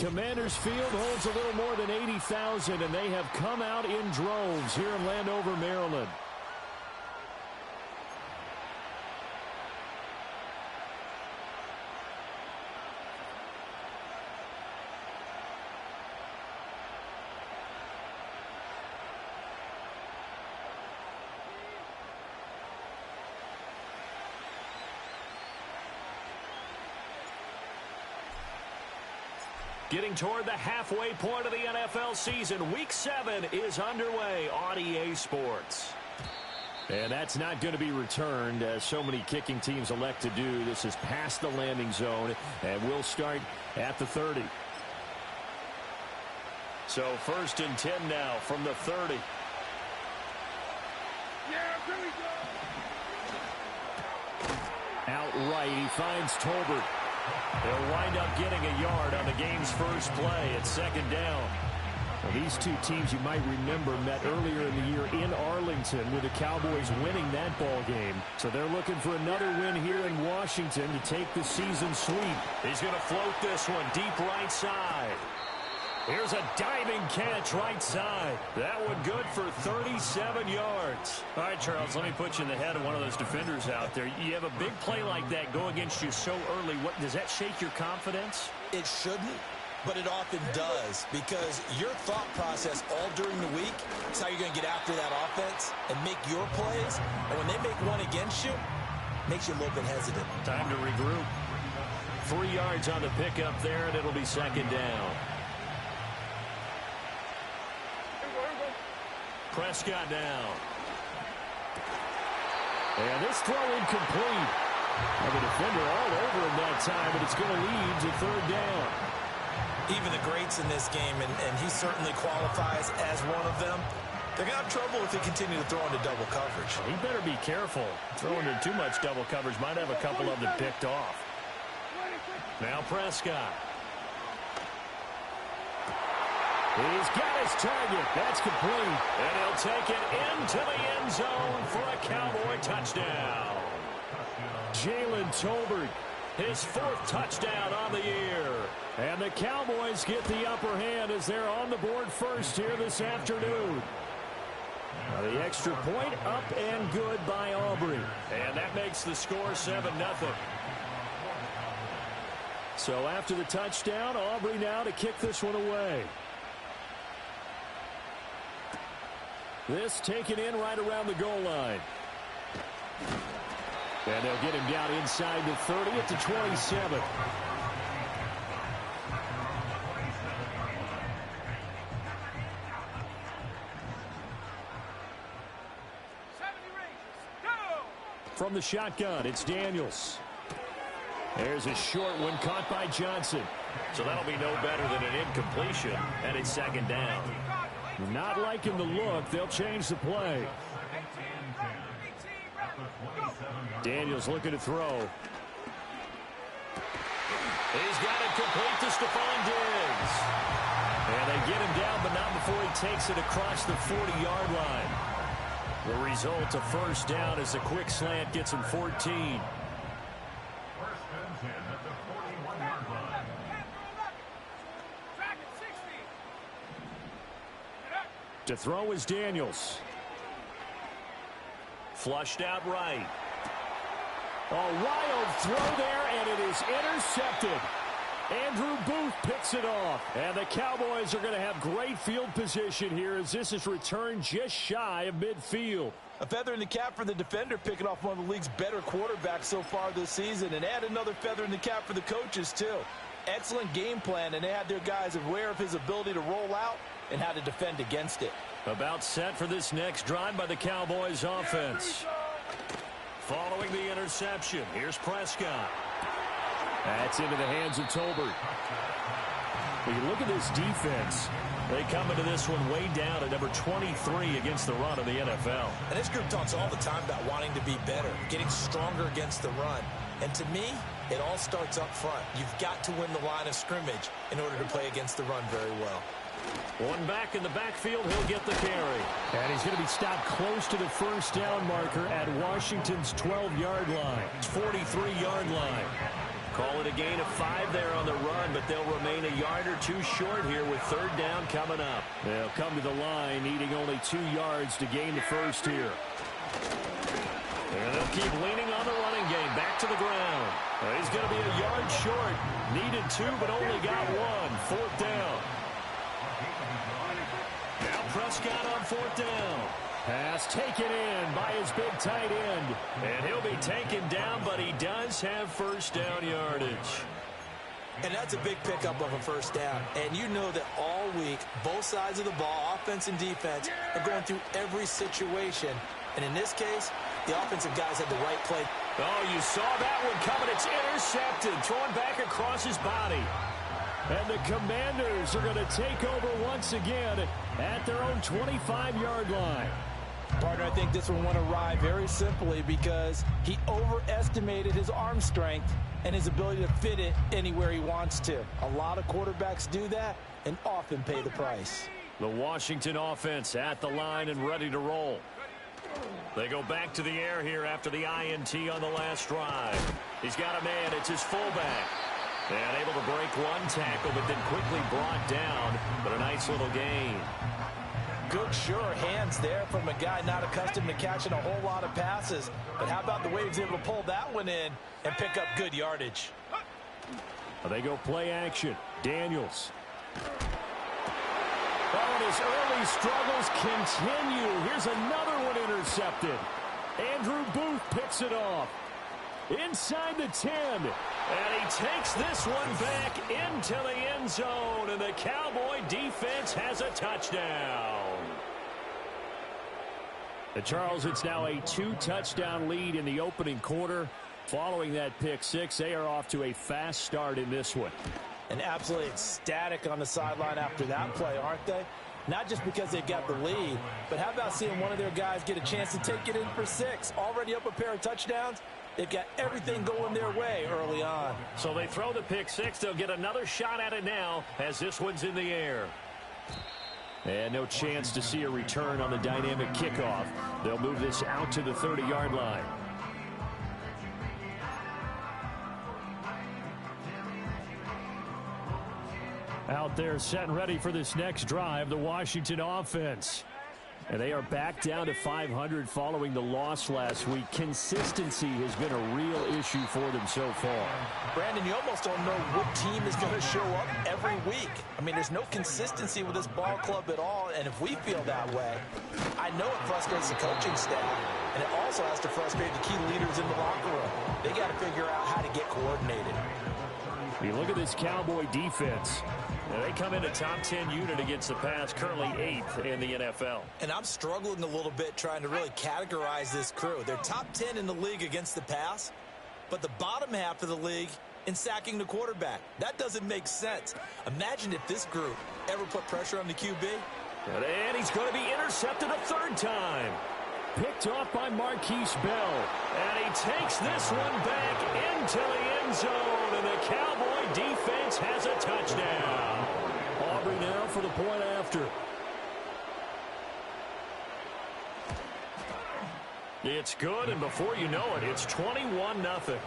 Commanders Field holds a little more than 80,000, and they have come out in droves here in Landover, Maryland. Getting toward the halfway point of the NFL season. Week 7 is underway on EA Sports. And that's not going to be returned, as so many kicking teams elect to do. This is past the landing zone, and we'll start at the 30. So 1st and 10 now from the 30. Outright, he finds Tolbert. They'll wind up getting a yard on the game's first play at 2nd down. Well, these two teams, you might remember, met earlier in the year in Arlington with the Cowboys winning that ball game. So they're looking for another win here in Washington to take the season sweep. He's going to float this one deep right side. Here's a diving catch right side. That one good for 37 yards. All right, Charles, let me put you in the head of one of those defenders out there. You have a big play like that go against you so early. What does that shake your confidence? It shouldn't, but it often does, because your thought process all during the week is how you're going to get after that offense and make your plays. And when they make one against you, it makes you a little bit hesitant. Time to regroup. 3 yards on the pickup there, and it'll be 2nd down. Prescott down. And this throw incomplete. And the defender all over him that time, but it's going to lead to 3rd down. Even the greats in this game, and he certainly qualifies as one of them, they're going to have trouble if they continue to throw into double coverage. He better be careful. Throwing into too much double coverage might have a couple of them picked off. Now Prescott. He's got his target. That's complete. And he'll take it into the end zone for a Cowboy touchdown. Jalen Tolbert, his 4th touchdown on the year. And the Cowboys get the upper hand as they're on the board first here this afternoon. Now the extra point up and good by Aubrey. And that makes the score 7-0. So after the touchdown, Aubrey now to kick this one away. This taken in right around the goal line. And they'll get him down inside the 30 at the 27. From the shotgun, it's Daniels. There's a short one caught by Johnson. So that'll be no better than an incompletion, and it's 2nd down. Not liking the look. They'll change the play. Daniels looking to throw. He's got it complete to Stephon Diggs. And they get him down, but not before he takes it across the 40-yard line. The result, a 1st down as the quick slant gets him 14. To throw is Daniels. Flushed out right. A wild throw there, and it is intercepted. Andrew Booth picks it off. And the Cowboys are going to have great field position here as this is returned just shy of midfield. A feather in the cap for the defender, picking off one of the league's better quarterbacks so far this season, and add another feather in the cap for the coaches, too. Excellent game plan, and they had their guys aware of his ability to roll out and how to defend against it. About set for this next drive by the Cowboys offense. Following the interception, here's Prescott. That's into the hands of Tolbert. When you look at this defense, they come into this one way down at number 23 against the run of the NFL. And this group talks all the time about wanting to be better, getting stronger against the run. And to me, it all starts up front. You've got to win the line of scrimmage in order to play against the run very well. One back in the backfield, he'll get the carry. And he's going to be stopped close to the 1st down marker at Washington's 12-yard line. 43-yard line. Call it a gain of 5 there on the run, but they'll remain a yard or 2 short here with third down coming up. They'll come to the line needing only 2 yards to gain the first here. And they'll keep leaning on the running game. Back to the ground. He's going to be a yard short. Needed 2, but only got 1. Fourth down. Now Prescott on fourth down. Pass taken in by his big tight end. And he'll be taken down, but he does have first down yardage. And that's a big pickup of a first down. And you know that all week, both sides of the ball, offense and defense, are going through every situation. And in this case, the offensive guys had the right play. Oh, you saw that one coming. It's intercepted, thrown back across his body. And the Commanders are going to take over once again at their own 25-yard line. Partner, I think this one went awry very simply because he overestimated his arm strength and his ability to fit it anywhere he wants to. A lot of quarterbacks do that and often pay the price. The Washington offense at the line and ready to roll. They go back to the air here after the INT on the last drive. He's got a man. It's his fullback. And able to break one tackle, but then quickly brought down. But a nice little gain. Good, sure hands there from a guy not accustomed to catching a whole lot of passes. But how about the way he was able to pull that one in and pick up good yardage? They go play action. Daniels. Oh, and his early struggles continue. Here's another one intercepted. Andrew Booth picks it off. Inside the 10. And he takes this one back into the end zone. And the Cowboy defense has a touchdown. And Charles, it's now a 2-touchdown lead in the opening quarter. Following that pick six, they are off to a fast start in this one. And absolutely ecstatic on the sideline after that play, aren't they? Not just because they've got the lead, but how about seeing one of their guys get a chance to take it in for 6? Already up a pair of touchdowns. They've got everything going their way early on. So they throw the pick six. They'll get another shot at it now as this one's in the air. And no chance to see a return on the dynamic kickoff. They'll move this out to the 30-yard line. Out there set and ready for this next drive, the Washington offense. And they are back down to 500 following the loss last week. Consistency has been a real issue for them so far. Brandon, you almost don't know what team is going to show up every week. I mean, there's no consistency with this ball club at all, and if we feel that way, I know it frustrates the coaching staff, and it also has to frustrate the key leaders in the locker room. They got to figure out how to get coordinated. You look at this Cowboy defense. Now they come in a top 10 unit against the pass, currently 8th in the NFL. And I'm struggling a little bit trying to really categorize this crew. They're top 10 in the league against the pass, but the bottom half of the league in sacking the quarterback. That doesn't make sense. Imagine if this group ever put pressure on the QB. And he's going to be intercepted a third time. Picked off by Marquise Bell. And he takes this one back into the end zone. And the Cowboy defense has a touchdown. Aubrey now for the point after. It's good, and before you know it, it's 21-0.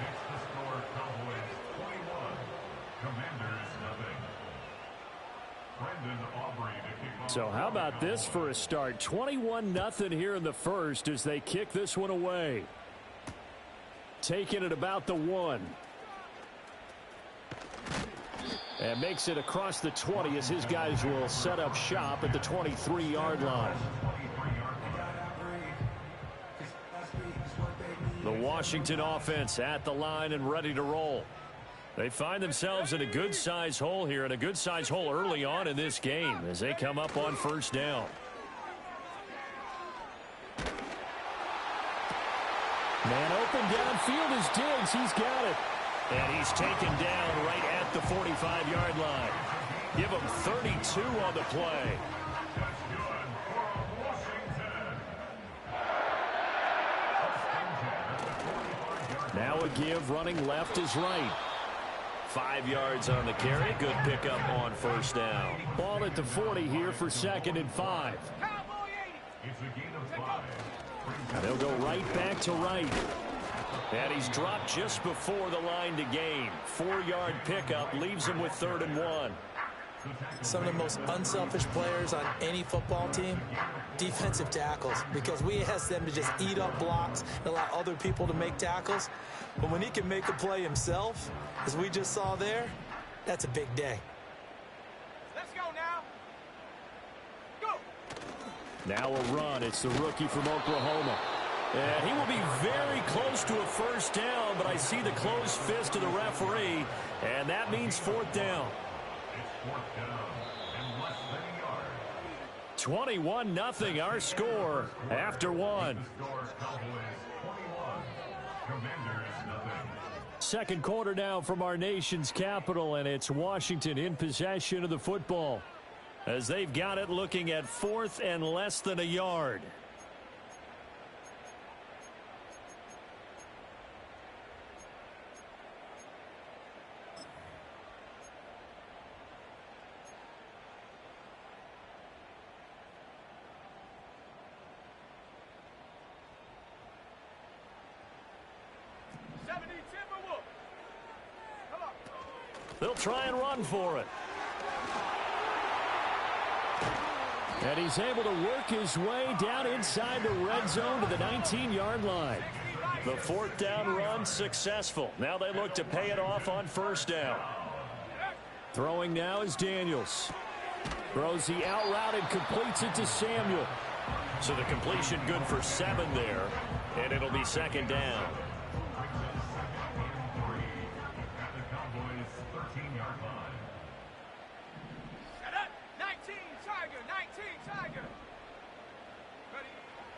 So how about this for a start? 21-0 here in the first as they kick this one away. Taking it about the 1. And makes it across the 20 as his guys will set up shop at the 23-yard line. The Washington offense at the line and ready to roll. They find themselves in a good-sized hole here, and a good-sized hole early on in this game as they come up on first down. Man open downfield is Diggs. He's got it. And he's taken down right at the 45-yard line. Give him 32 on the play. Now a give, running left is right. 5 yards on the carry. Good pickup on first down. Ball at the 40 here for 2nd and 5. And they'll go right back to right. And he's dropped just before the line to gain. 4-yard pickup leaves him with 3rd and 1. Some of the most unselfish players on any football team, defensive tackles, because we ask them to just eat up blocks and allow other people to make tackles. But when he can make a play himself, as we just saw there, that's a big day. Let's go now. Go. Now a run. It's the rookie from Oklahoma. And he will be very close to a first down, but I see the closed fist of the referee, and that means 4th down. 21-0 our score after 1. Second quarter now from our nation's capital, and it's Washington in possession of the football as they've got it looking at 4th and less than a yard. They'll try and run for it. And he's able to work his way down inside the red zone to the 19-yard line. The 4th down run successful. Now they look to pay it off on 1st down. Throwing now is Daniels. Throws the out route and completes it to Samuel. So the completion good for 7 there. And it'll be 2nd down.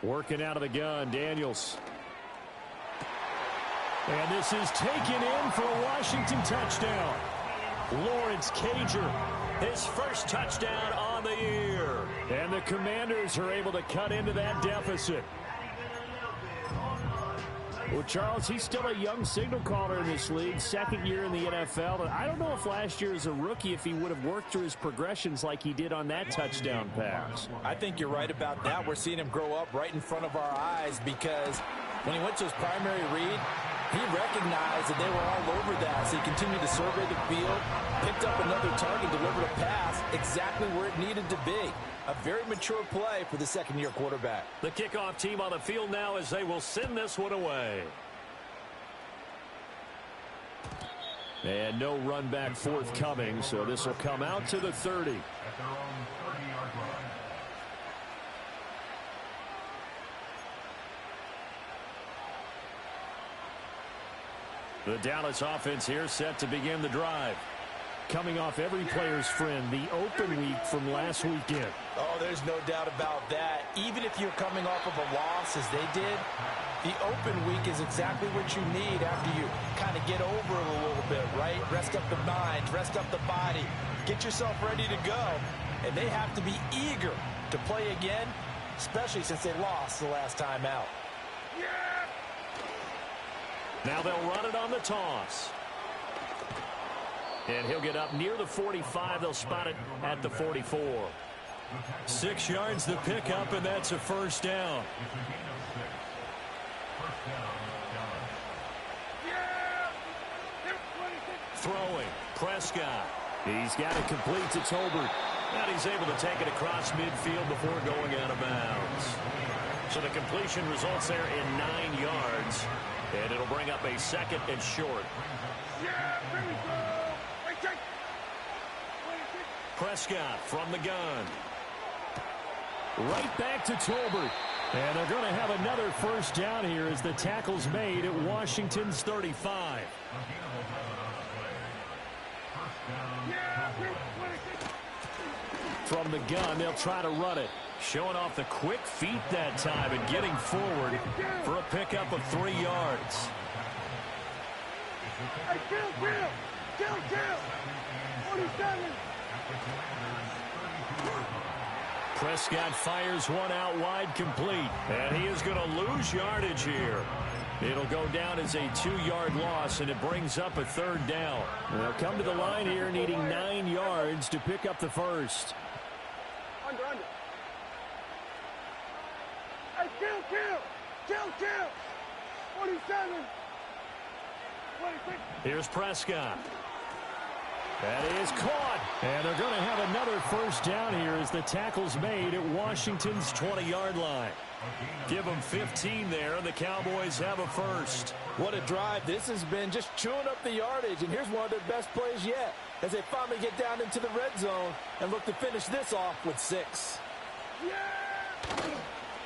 Working out of the gun, Daniels. And this is taken in for a Washington touchdown. Lawrence Cager, his first touchdown on the year. And the Commanders are able to cut into that deficit. Well, Charles, he's still a young signal caller in this league, 2nd year in the NFL. And I don't know if last year as a rookie, if he would have worked through his progressions like he did on that touchdown pass. I think you're right about that. We're seeing him grow up right in front of our eyes because when he went to his primary read, he recognized that they were all over that. So he continued to survey the field, picked up another target, delivered a pass exactly where it needed to be. A very mature play for the 2nd-year quarterback. The kickoff team on the field now as they will send this one away. And no run back forthcoming, so this will come out to the 30. The Dallas offense here set to begin the drive. Coming off every player's friend, the open week from last weekend. Oh, there's no doubt about that. Even if you're coming off of a loss as they did, the open week is exactly what you need after you kind of get over it a little bit, right? Rest up the mind, rest up the body, get yourself ready to go. And they have to be eager to play again, especially since they lost the last time out. Now they'll run it on the toss. And he'll get up near the 45. They'll spot it at the 44. 6 yards the pickup, and that's a 1st down. Throwing, Prescott. He's got it complete to Tolbert. And he's able to take it across midfield before going out of bounds. So the completion results there in 9 yards. And it'll bring up a 2nd and short. Prescott from the gun. Right back to Tolbert. And they're going to have another 1st down here as the tackle's made at Washington's 35. From the gun, they'll try to run it. Showing off the quick feet that time and getting forward for a pickup of 3 yards. Hey, kill! 47! Prescott fires one out wide complete. And he is going to lose yardage here. It'll go down as a 2-yard loss, and it brings up a 3rd down. They'll come to the line here needing 9 yards to pick up the 1st. Under. Hey, kill! 47! Here's Prescott. That is caught. And they're going to have another first down here as the tackle's made at Washington's 20-yard line. Give them 15 there, and the Cowboys have a first. What a drive this has been, just chewing up the yardage. And here's one of their best plays yet as they finally get down into the red zone and look to finish this off with 6.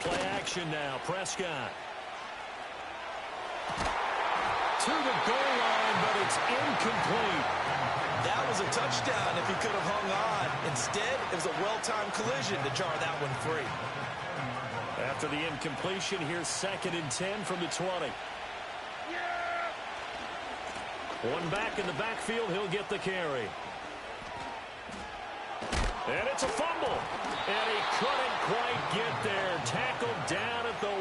Play action now. Prescott. To the goal line, but it's incomplete. That was a touchdown if he could have hung on. Instead, it was a well-timed collision to jar that one free. After the incompletion, here's 2nd and 10 from the 20. One back in the backfield, he'll get the carry. And it's a fumble. And he couldn't quite get there. Tackled down at the 1.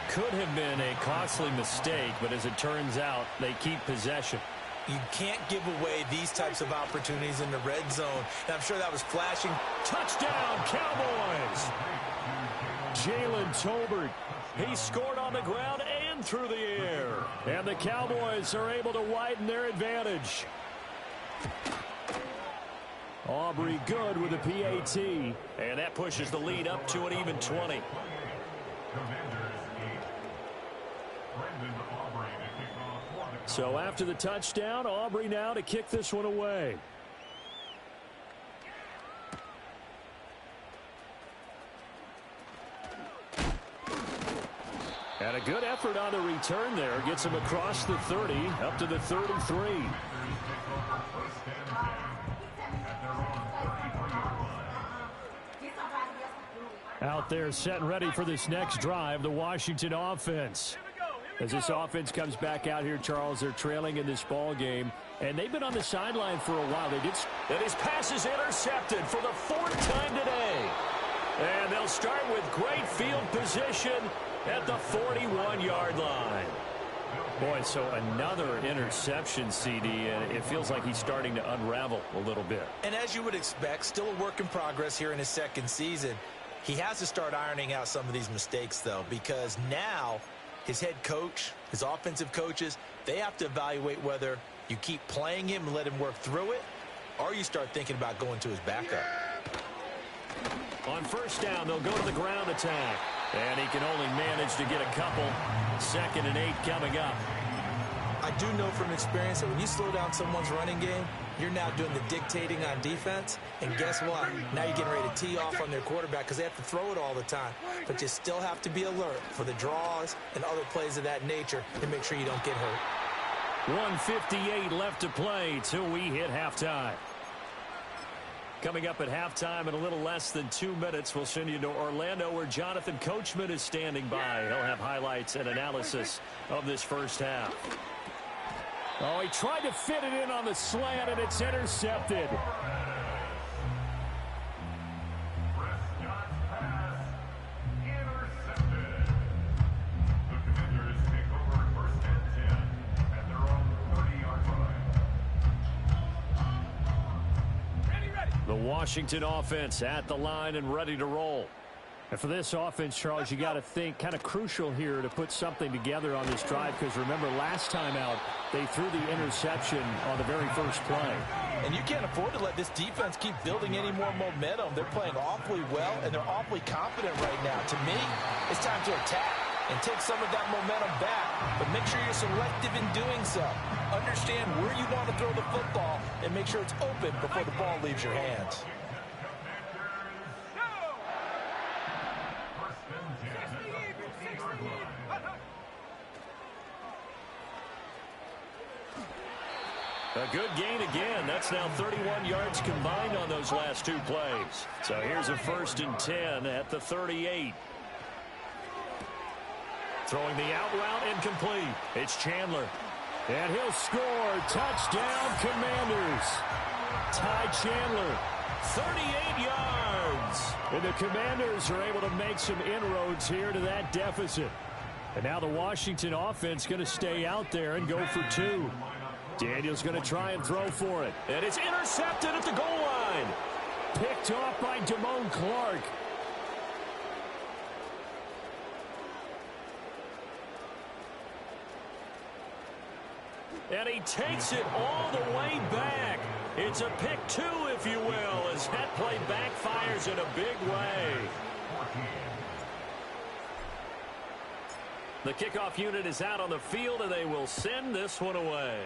Could have been a costly mistake, but as it turns out, they keep possession. You can't give away these types of opportunities in the red zone. And I'm sure that was flashing. Touchdown, Cowboys! Jalen Tolbert. He scored on the ground and through the air. And the Cowboys are able to widen their advantage. Aubrey good with a PAT. And that pushes the lead up to an even 20. So after the touchdown, Aubrey now to kick this one away. And a good effort on the return there. Gets him across the 30, up to the 33. Out there set and ready for this next drive, the Washington offense. As this offense comes back out here, Charles, they're trailing in this ball game, and they've been on the sideline for a while. And his pass is intercepted for the 4th time today. And they'll start with great field position at the 41-yard line. Boy, so another interception, CD, and it feels like he's starting to unravel a little bit. And as you would expect, still a work in progress here in his 2nd season. He has to start ironing out some of these mistakes, though, because now his head coach, his offensive coaches, they have to evaluate whether you keep playing him and let him work through it, or you start thinking about going to his backup. On first down, they'll go to the ground attack. And he can only manage to get a couple. 2nd and 8 coming up. I do know from experience that when you slow down someone's running game, you're now doing the dictating on defense. And guess what? Now you're getting ready to tee off on their quarterback because they have to throw it all the time. But you still have to be alert for the draws and other plays of that nature and make sure you don't get hurt. 1:58 left to play till we hit halftime. Coming up at halftime in a little less than 2 minutes, we'll send you to Orlando where Jonathan Coachman is standing by. He'll have highlights and analysis of this first half. Oh, he tried to fit it in on the slant, and it's intercepted. The Washington offense at the line and ready to roll. And for this offense, Charles, you got to think kind of crucial here to put something together on this drive because remember last time out they threw the interception on the very first play. And you can't afford to let this defense keep building any more momentum. They're playing awfully well, and they're awfully confident right now. To me, it's time to attack and take some of that momentum back, but make sure you're selective in doing so. Understand where you want to throw the football and make sure it's open before the ball leaves your hands. A good gain again. That's now 31 yards combined on those last 2 plays. So here's a 1st and 10 at the 38. Throwing the out route incomplete. It's Chandler. And he'll score. Touchdown, Commanders. Ty Chandler, 38 yards. And the Commanders are able to make some inroads here to that deficit. And now the Washington offense going to stay out there and go for 2. Daniel's going to try and throw for it. And it's intercepted at the goal line. Picked off by Damone Clark. And he takes it all the way back. It's a pick two, if you will, as that play backfires in a big way. The kickoff unit is out on the field, and they will send this one away.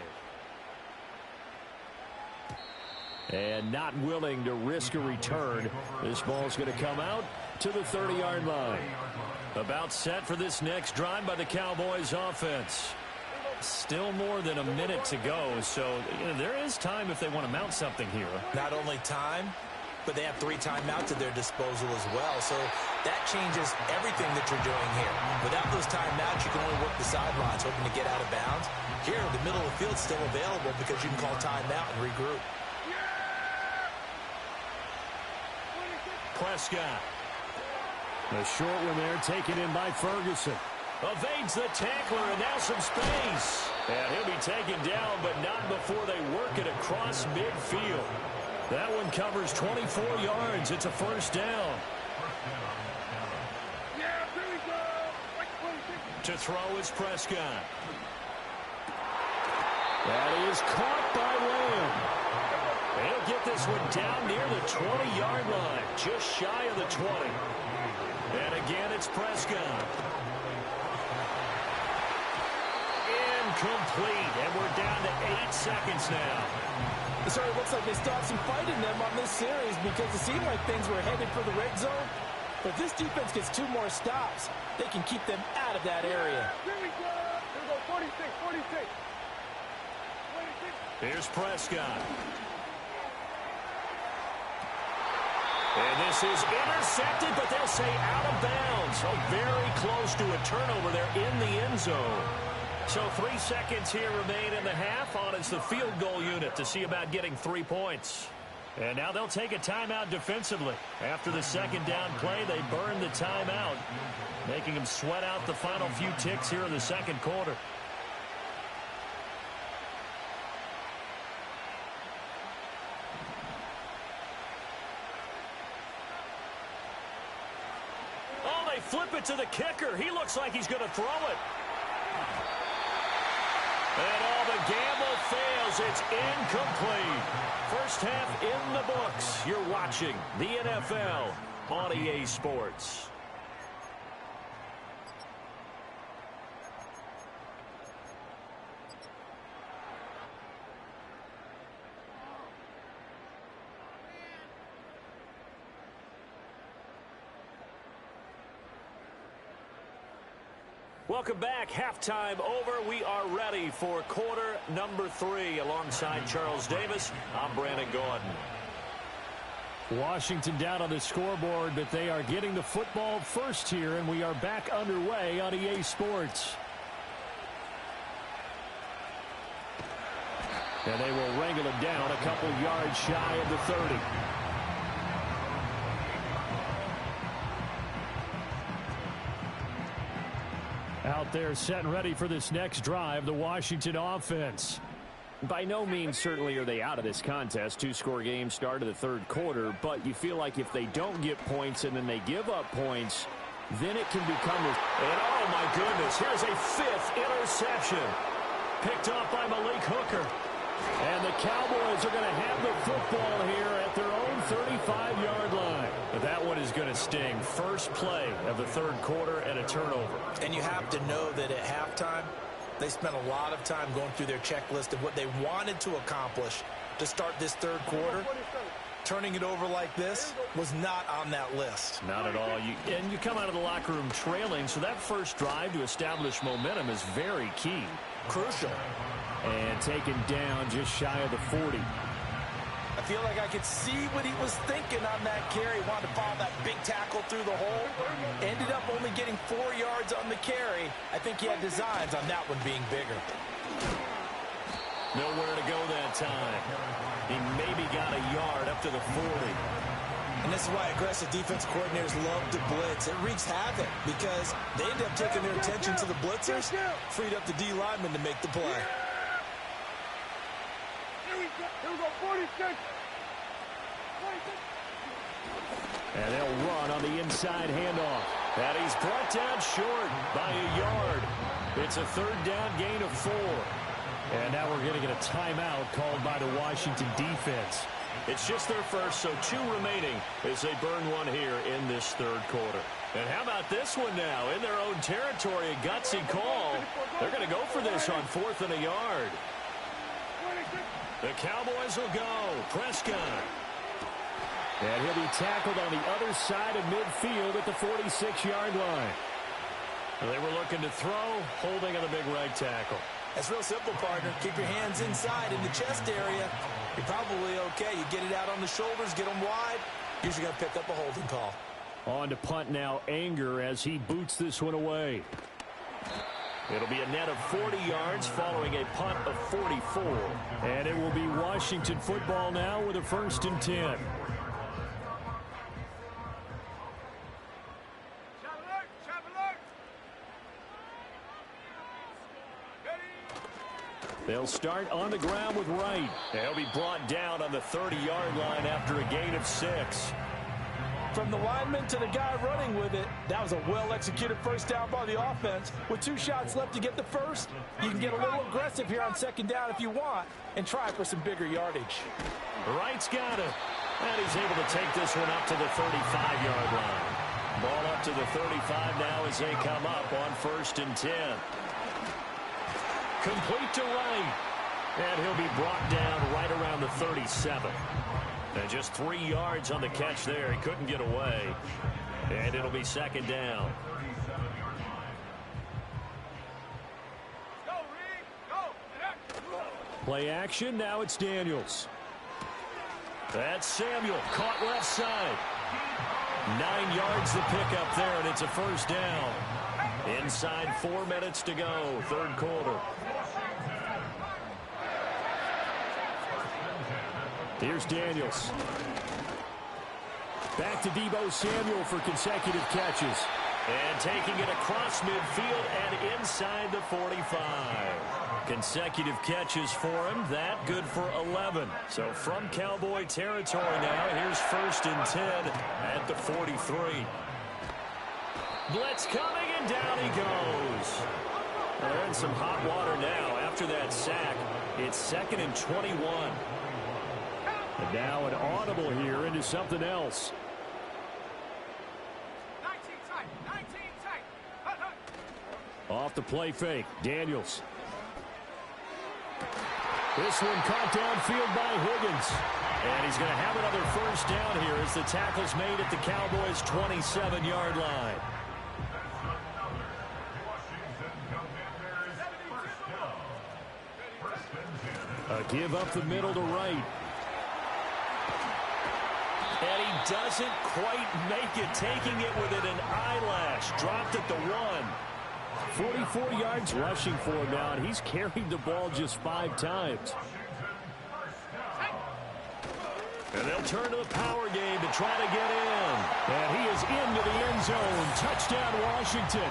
And not willing to risk a return. This ball's going to come out to the 30-yard line. About set for this next drive by the Cowboys offense. Still more than a minute to go, so there is time if they want to mount something here. Not only time, but they have 3 timeouts at their disposal as well, so that changes everything that you're doing here. Without those timeouts, you can only work the sidelines, hoping to get out of bounds. Here, the middle of the field's still available because you can call timeout and regroup. Prescott. The short one there taken in by Ferguson. Evades the tackler, and now some space. And he'll be taken down, but not before they work it across midfield. That one covers 24 yards. It's a first down. To throw is Prescott. That is caught by Lamb. He'll get this one down near the 20-yard line, just shy of the 20. And again, it's Prescott. Incomplete, and we're down to 8 seconds now. So it looks like they stopped some fight in them on this series because it seemed like things were headed for the red zone. But this defense gets 2 more stops. They can keep them out of that area. Here we go. Here we go. 46, 46. 46. Here's Prescott. And this is intercepted, but they'll say out of bounds. So very close to a turnover there in the end zone. So 3 seconds here remain in the half on as the field goal unit to see about getting 3 points. And now they'll take a timeout defensively. After the second down play, they burn the timeout, making them sweat out the final few ticks here in the second quarter. Oh, they flip it to the kicker. He looks like he's going to throw it. And all the gamble fails. It's incomplete. First half in the books. You're watching the NFL on EA Sports. Welcome back. Halftime over. We are ready for quarter number 3. Alongside Charles Davis, I'm Brandon Gordon. Washington down on the scoreboard, but they are getting the football first here, and we are back underway on EA Sports. And they will wrangle it down a couple yards shy of the 30. Out there set and ready for this next drive, the Washington offense. By no means certainly are they out of this contest. 2-score game start of the third quarter, but you feel like if they don't get points and then they give up points, then it can become a... And oh my goodness, here's a 5th interception. Picked off by Malik Hooker. And the Cowboys are going to have the football here at their own 35-yard line. But that one is going to sting. First play of the third quarter and a turnover. And you have to know that at halftime, they spent a lot of time going through their checklist of what they wanted to accomplish to start this third quarter. Turning it over like this was not on that list. Not at all. And you come out of the locker room trailing, so that first drive to establish momentum is very key. Crucial. And taken down just shy of the 40. I feel like I could see what he was thinking on that carry. Wanted to follow that big tackle through the hole. Ended up only getting 4 yards on the carry. I think he had designs on that one being bigger. Nowhere to go that time. He maybe got a yard up to the 40. And this is why aggressive defense coordinators love to blitz. It wreaks havoc because they end up taking their attention to the blitzers, freed up the D lineman to make the play. Here we go, 46. And they'll run on the inside handoff. And he's brought down short by a yard. It's a third down gain of 4. And now we're going to get a timeout called by the Washington defense. It's just their first, so 2 remaining as they burn one here in this third quarter. And how about this one now? In their own territory, a gutsy call. They're going to go for this on 4th and a yard. The Cowboys will go. Prescott. And he'll be tackled on the other side of midfield at the 46-yard line. They were looking to throw, holding on the big right tackle. That's real simple, partner. Keep your hands inside in the chest area. You're probably okay. You get it out on the shoulders, get them wide. Usually going to pick up a holding call. On to punt now, Anger, as he boots this one away. It'll be a net of 40 yards following a punt of 44. And it will be Washington football now with a 1st and 10. They'll start on the ground with Wright. They'll be brought down on the 30-yard line after a gain of 6. From the lineman to the guy running with it, that was a well-executed first down by the offense. With 2 shots left to get the first, you can get a little aggressive here on 2nd down if you want and try for some bigger yardage. Wright's got it. And he's able to take this one up to the 35-yard line. Ball up to the 35 now as they come up on 1st and 10. Complete to Wright. And he'll be brought down right around the 37. And just 3 yards on the catch there. He couldn't get away. And it'll be 2nd down. Play action. Now it's Daniels. That's Samuel. Caught left side. 9 yards to pick up there, and it's a 1st down. Inside 4 minutes to go. 3rd quarter. Here's Daniels. Back to Deebo Samuel for consecutive catches. And taking it across midfield and inside the 45. Consecutive catches for him. That good for 11. So from Cowboy territory now, here's 1st and 10 at the 43. Blitz coming, and down he goes. They're in some hot water now after that sack. It's 2nd and 21. And now an audible here into something else. 19 tight. Off the play fake, Daniels. This one caught downfield by Higgins. And he's going to have another 1st down here as the tackle's made at the Cowboys' 27-yard line. A give up the middle to Wright. And he doesn't quite make it, taking it within an eyelash. Dropped at the 1. 44 yards rushing for him now, and he's carried the ball just 5 times. And they'll turn to the power game to try to get in. And he is into the end zone. Touchdown, Washington.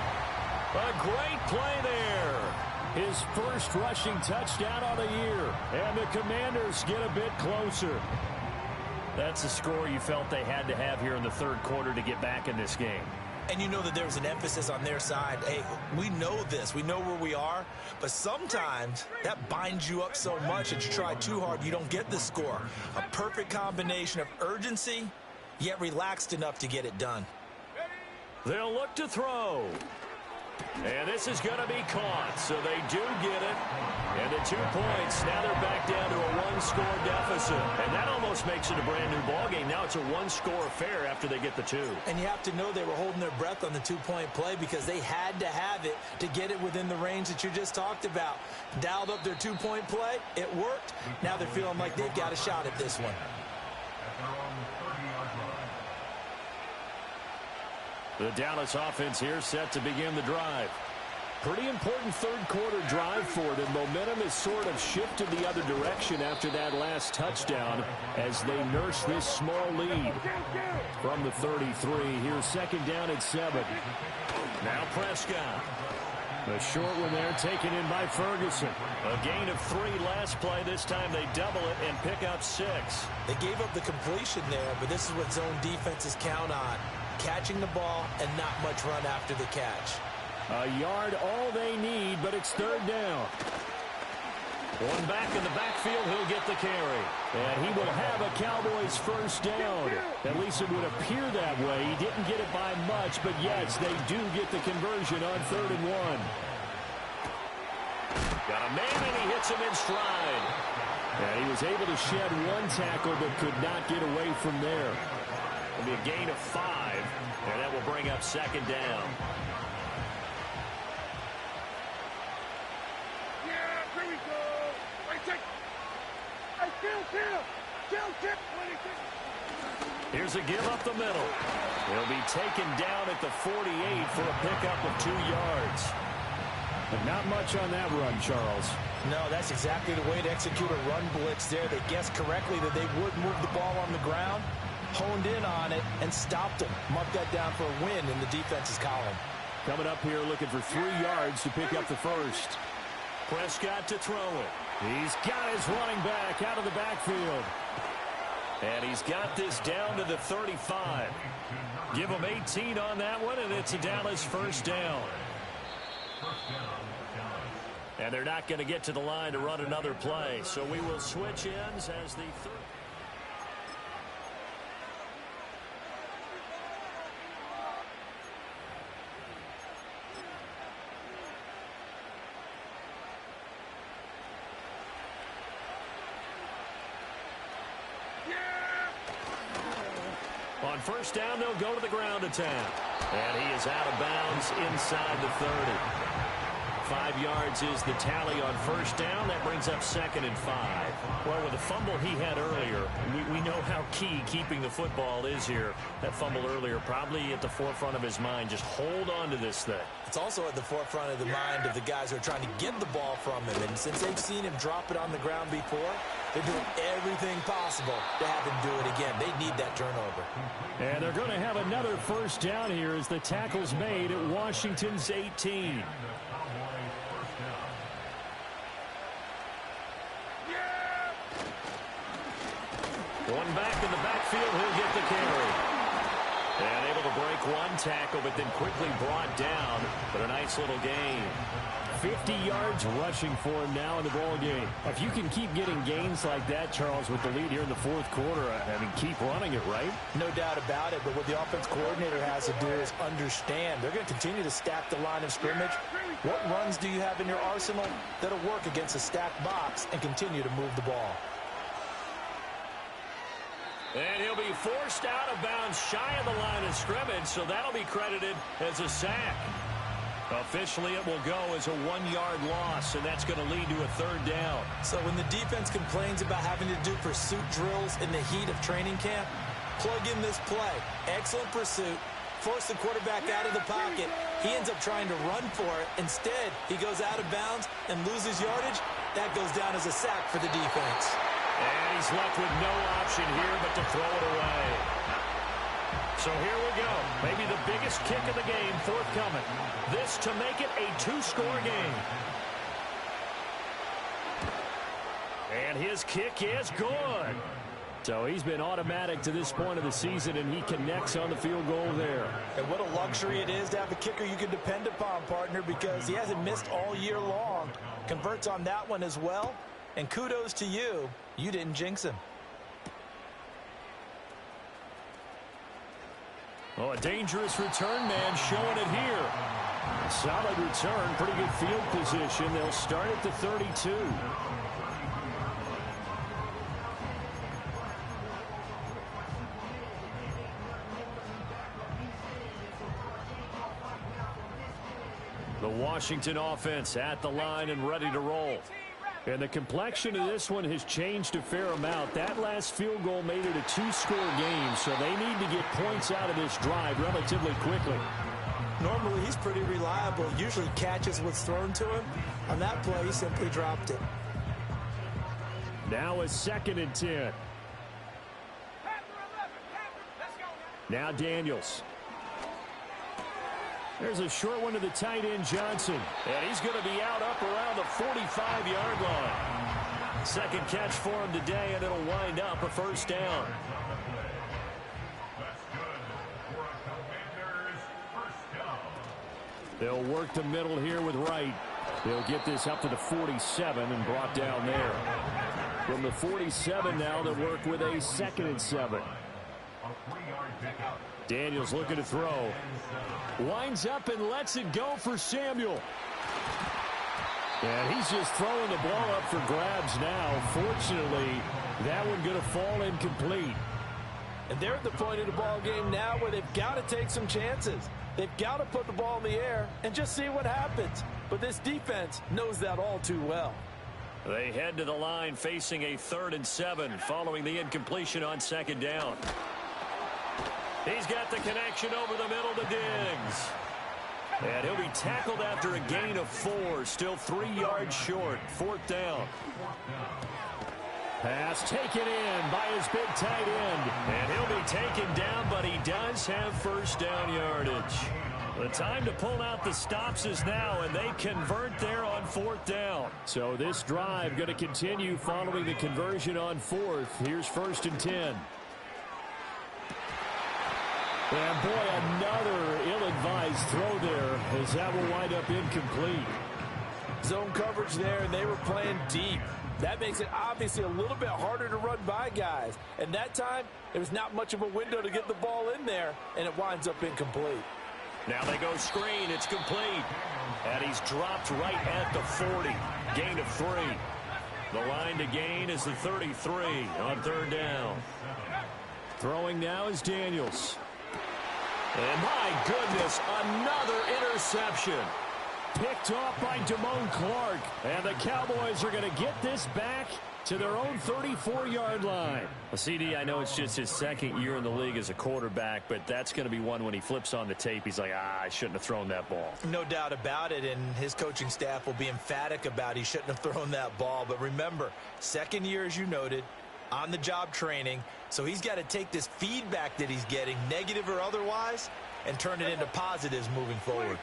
A great play there. His first rushing touchdown of the year. And the Commanders get a bit closer. That's a score you felt they had to have here in the 3rd quarter to get back in this game. And you know that there's an emphasis on their side. Hey, we know this. We know where we are. But sometimes that binds you up so much that you try too hard, you don't get the score. A perfect combination of urgency, yet relaxed enough to get it done. They'll look to throw. And this is going to be caught, so they do get it. And the 2 points, now they're back down to a 1-score deficit. And that almost makes it a brand-new ballgame. Now it's a 1-score affair after they get the 2. And you have to know they were holding their breath on the 2-point play because they had to have it to get it within the range that you just talked about. Dialed up their 2-point play. It worked. Now they're feeling like they've got a shot at this one. The Dallas offense here set to begin the drive. Pretty important 3rd quarter drive for them. Momentum has sort of shifted the other direction after that last touchdown as they nurse this small lead. From the 33, here's 2nd down at 7. Now Prescott. The short one there taken in by Ferguson. A gain of 3 last play. This time they double it and pick up 6. They gave up the completion there, but this is what zone defenses count on. Catching the ball and not much run after the catch. A yard all they need, but it's 3rd down. One back in the backfield, he'll get the carry. And he will have a Cowboys first down. At least it would appear that way. He didn't get it by much, but yes, they do get the conversion on 3rd and 1. Got a man, and he hits him in stride. And he was able to shed one tackle, but could not get away from there. It'll be a gain of 5, and that will bring up 2nd down. Here's a give up the middle. He'll be taken down at the 48 for a pickup of 2 yards. But not much on that run, Charles. No, that's exactly the way to execute a run blitz there. They guessed correctly that they would move the ball on the ground, honed in on it, and stopped him. Mark that down for a win in the defense's column. Coming up here looking for 3 yards to pick up the first. Prescott to throw it. He's got his running back out of the backfield. And he's got this down to the 35. Give him 18 on that one, and it's a Dallas first down. And they're not going to get to the line to run another play. So we will switch ends as the third. On first down, they'll go to the ground attack. And he is out of bounds inside the 30. 5 yards is the tally on first down. That brings up 2nd and 5. Well, with the fumble he had earlier, we know how key keeping the football is here. That fumble earlier probably at the forefront of his mind. Just hold on to this thing. It's also at the forefront of the mind of the guys who are trying to get the ball from him. And since they've seen him drop it on the ground before, they're doing everything possible to have him do it again. They need that turnover. And they're going to have another first down here as the tackle's made at Washington's 18. One back in the backfield, he'll get the carry. And able to break one tackle, but then quickly brought down. But a nice little gain. 50 yards rushing for him now in the ball game. If you can keep getting gains like that, Charles, with the lead here in the 4th quarter, I mean, keep running it, right? No doubt about it, but what the offense coordinator has to do is understand. They're going to continue to stack the line of scrimmage. What runs do you have in your arsenal that'll work against a stacked box and continue to move the ball? And he'll be forced out of bounds shy of the line of scrimmage, so that'll be credited as a sack. Officially, it will go as a 1-yard loss, and that's going to lead to a 3rd down. So when the defense complains about having to do pursuit drills in the heat of training camp, plug in this play. Excellent pursuit. Force the quarterback out of the pocket. He ends up trying to run for it. Instead, he goes out of bounds and loses yardage. That goes down as a sack for the defense. And he's left with no option here but to throw it away. So here we go. Maybe the biggest kick of the game forthcoming. This to make it a 2-score game. And his kick is good. So he's been automatic to this point of the season, and he connects on the field goal there. And what a luxury it is to have a kicker you can depend upon, partner, because he hasn't missed all year long. Converts on that one as well. And kudos to you. You didn't jinx him. Oh, a dangerous return man showing it here. A solid return, pretty good field position. They'll start at the 32. The Washington offense at the line and ready to roll. And the complexion of this one has changed a fair amount. That last field goal made it a 2-score game, so they need to get points out of this drive relatively quickly. Normally, he's pretty reliable. Usually catches what's thrown to him. On that play, he simply dropped it. Now a 2nd and 10. Now Daniels. There's a short one to the tight end, Johnson. And he's going to be out up around the 45-yard line. Second catch for him today, and it'll wind up a first down. They'll work the middle here with Wright. They'll get this up to the 47 and brought down there. From the 47 now, they'll work with a 2nd and 7. Daniels looking to throw. Winds up and lets it go for Samuel. And he's just throwing the ball up for grabs now. Fortunately, that one going to fall incomplete. And they're at the point of the ball game now where they've got to take some chances. They've got to put the ball in the air and just see what happens. But this defense knows that all too well. They head to the line facing a 3rd and 7 following the incompletion on 2nd down. He's got the connection over the middle to Diggs. And he'll be tackled after a gain of 4. Still 3 yards short. 4th down. Pass taken in by his big tight end. And he'll be taken down, but he does have 1st down yardage. The time to pull out the stops is now, and they convert there on 4th down. So this drive going to continue following the conversion on 4th. Here's 1st and 10. And boy, another ill-advised throw there, as that will wind up incomplete. Zone coverage there, and they were playing deep. That makes it obviously a little bit harder to run by guys. And that time, there was not much of a window to get the ball in there, and it winds up incomplete. Now they go screen. It's complete. And he's dropped right at the 40. Gain of 3. The line to gain is the 33 on 3rd down. Throwing now is Daniels. And my goodness, another interception. Picked off by Damone Clark. And the Cowboys are going to get this back to their own 34-yard line. Well, CD, I know it's just his 2nd year in the league as a quarterback, but that's going to be one when he flips on the tape. He's like, I shouldn't have thrown that ball. No doubt about it, and his coaching staff will be emphatic about he shouldn't have thrown that ball. But remember, 2nd year, as you noted, on-the-job training, so he's got to take this feedback that he's getting, negative or otherwise, and turn it into positives moving forward.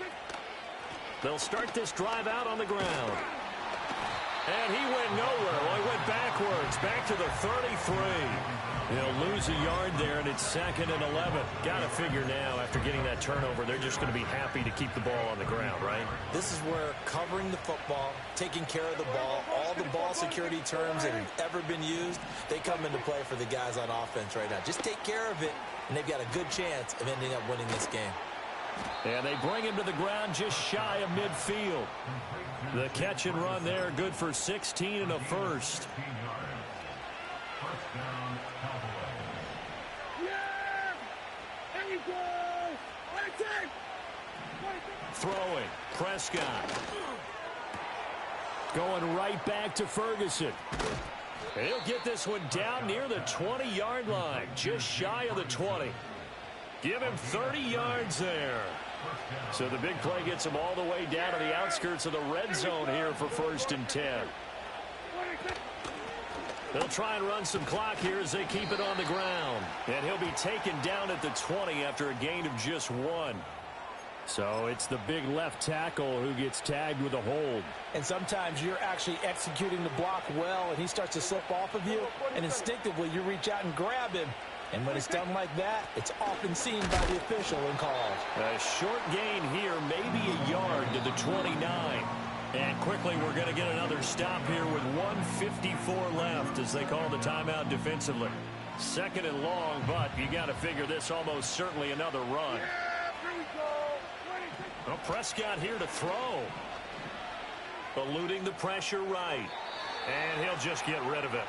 They'll start this drive out on the ground. And he went nowhere. Well, he went backwards, back to the 33. He'll lose a yard there, and it's 2nd and 11. Got to figure now, after getting that turnover, they're just going to be happy to keep the ball on the ground, right? This is where covering the football, taking care of the ball, all the ball security terms that have ever been used, they come into play for the guys on offense right now. Just take care of it, and they've got a good chance of ending up winning this game. And they bring him to the ground just shy of midfield. The catch and run there, good for 16 and a 1st. Throwing, Prescott. Going right back to Ferguson. He'll get this one down near the 20-yard line, just shy of the 20. Give him 30 yards there. So the big play gets him all the way down to the outskirts of the red zone here for 1st and 10. They'll try and run some clock here as they keep it on the ground. And he'll be taken down at the 20 after a gain of just 1. So it's the big left tackle who gets tagged with a hold. And sometimes you're actually executing the block well, and he starts to slip off of you, and instinctively you reach out and grab him. And when it's done like that, it's often seen by the official and called. A short gain here, maybe a yard to the 29. And quickly we're going to get another stop here with 1:54 left as they call the timeout defensively. 2nd and long, but you got to figure this almost certainly another run. Well, Prescott here to throw. Eluding the pressure right. And he'll just get rid of it.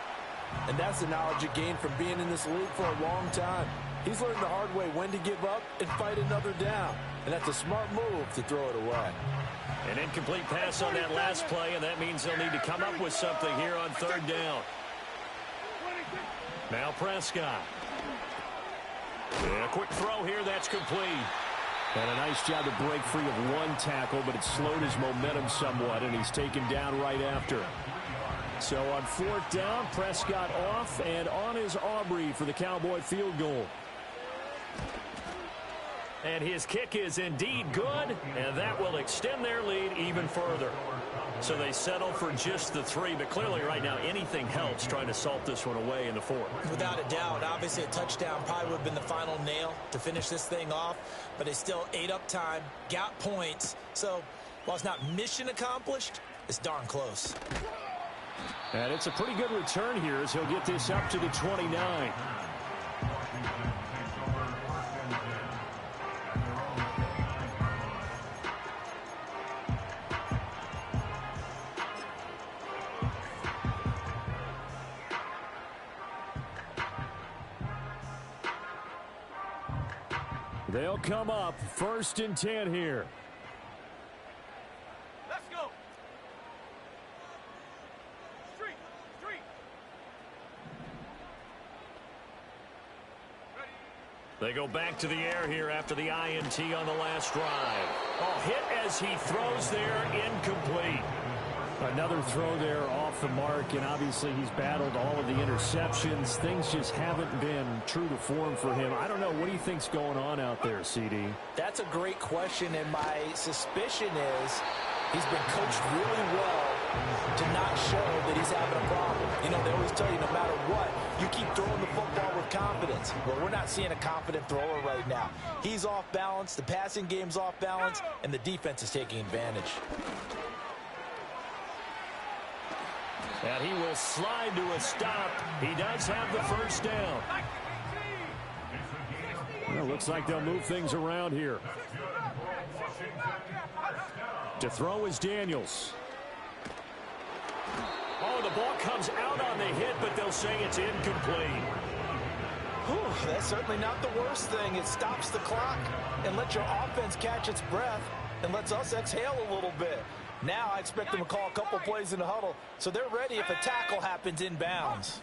And that's the knowledge he gained from being in this league for a long time. He's learned the hard way when to give up and fight another down. And that's a smart move to throw it away. An incomplete pass on that last play, and that means they'll need to come up with something here on 3rd down. Now Prescott. And a quick throw here, that's complete. And a nice job to break free of one tackle, but it slowed his momentum somewhat, and he's taken down right after. So on 4th down, Prescott off, and on is Aubrey for the Cowboy field goal. And his kick is indeed good, and that will extend their lead even further. So they settle for just the 3, but clearly right now anything helps trying to salt this one away in the 4th. Without a doubt, obviously a touchdown probably would have been the final nail to finish this thing off, but they still ate up time, got points. So While it's not mission accomplished, it's darn close. And it's a pretty good return here as he'll get this up to the 29. They'll come up 1st and 10 here. Let's go. Street. Ready. They go back to the air here after the INT on the last drive. Oh, hit as he throws there, incomplete. Another throw there off the mark, and obviously he's battled all of the interceptions. Things just haven't been true to form for him. I don't know. What do you think's going on out there, CD? That's a great question, and my suspicion is he's been coached really well to not show that he's having a problem. You know, they always tell you no matter what, you keep throwing the football with confidence. Well, we're not seeing a confident thrower right now. He's off balance, the passing game's off balance, and the defense is taking advantage. And he will slide to a stop. He does have the first down. Well, looks like they'll move things around here. To throw is Daniels. Oh, the ball comes out on the hit, but they'll say it's incomplete. Whew, that's certainly not the worst thing. It stops the clock and lets your offense catch its breath and lets us exhale a little bit. Now I expect them to call a couple plays in the huddle, so they're ready if a tackle happens inbounds.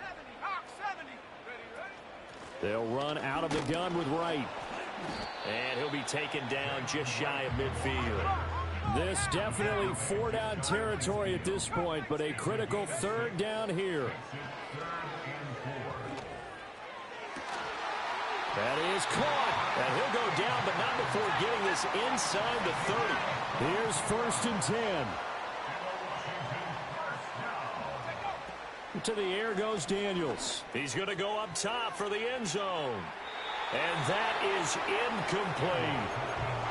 They'll run out of the gun with Wright. And he'll be taken down just shy of midfield. This definitely 4-down territory at this point, but a critical 3rd down here. That is caught. And he'll go down, but not before getting this inside the 30. Here's 1st and 10. To the air goes Daniels. He's going to go up top for the end zone. And that is incomplete.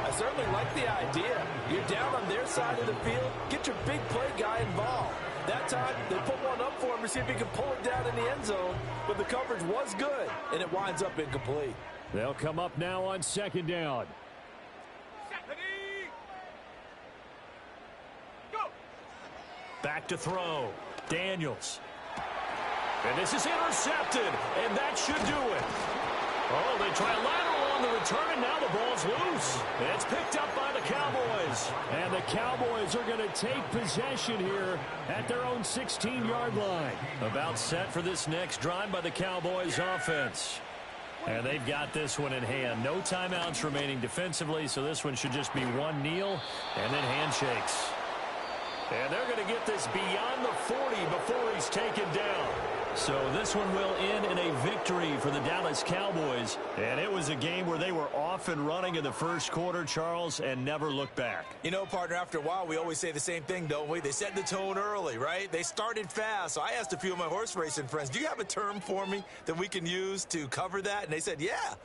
I certainly like the idea. You're down on their side of the field. Get your big play guy involved. That time, they put one up for him to see if he can pull it down in the end zone. But the coverage was good, and it winds up incomplete. They'll come up now on 2nd down. Go. Back to throw. Daniels. And this is intercepted, and that should do it. Oh, they try a lateral on the return, and now the ball's loose. It's picked up by the Cowboys. And the Cowboys are going to take possession here at their own 16-yard line. About set for this next drive by the Cowboys offense. And they've got this one in hand. No timeouts remaining defensively, so this one should just be one kneel and then handshakes. And they're going to get this beyond the 40 before he's taken down. So this one will end in a victory for the Dallas Cowboys. And it was a game where they were off and running in the first quarter, Charles, and never looked back. You know, partner, after a while, we always say the same thing, don't we? They set the tone early, right? They started fast. So I asked a few of my horse racing friends, do you have a term for me that we can use to cover that? And they said, yeah.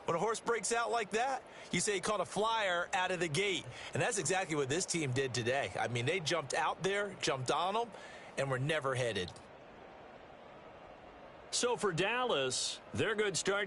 When a horse breaks out like that, you say he caught a flyer out of the gate. And that's exactly what this team did today. I mean, they jumped out there, jumped on them, and were never headed. So for Dallas, their good start